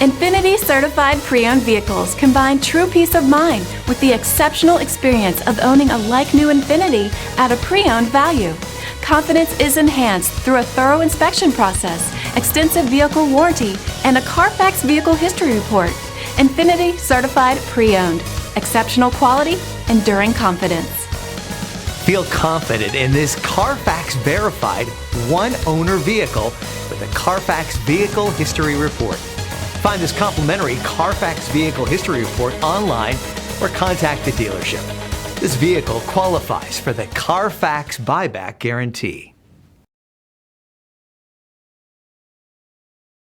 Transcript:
Infiniti certified pre-owned vehicles combine true peace of mind with the exceptional experience of owning a like-new Infiniti at a pre-owned value. Confidence is enhanced through a thorough inspection process, extensive vehicle warranty, and a Carfax vehicle history report. Infiniti certified pre-owned. Exceptional quality, enduring confidence. Feel confident in this Carfax verified one-owner vehicle with a Carfax vehicle history report. Find this complimentary Carfax vehicle history report online or contact the dealership. This vehicle qualifies for the Carfax buyback guarantee.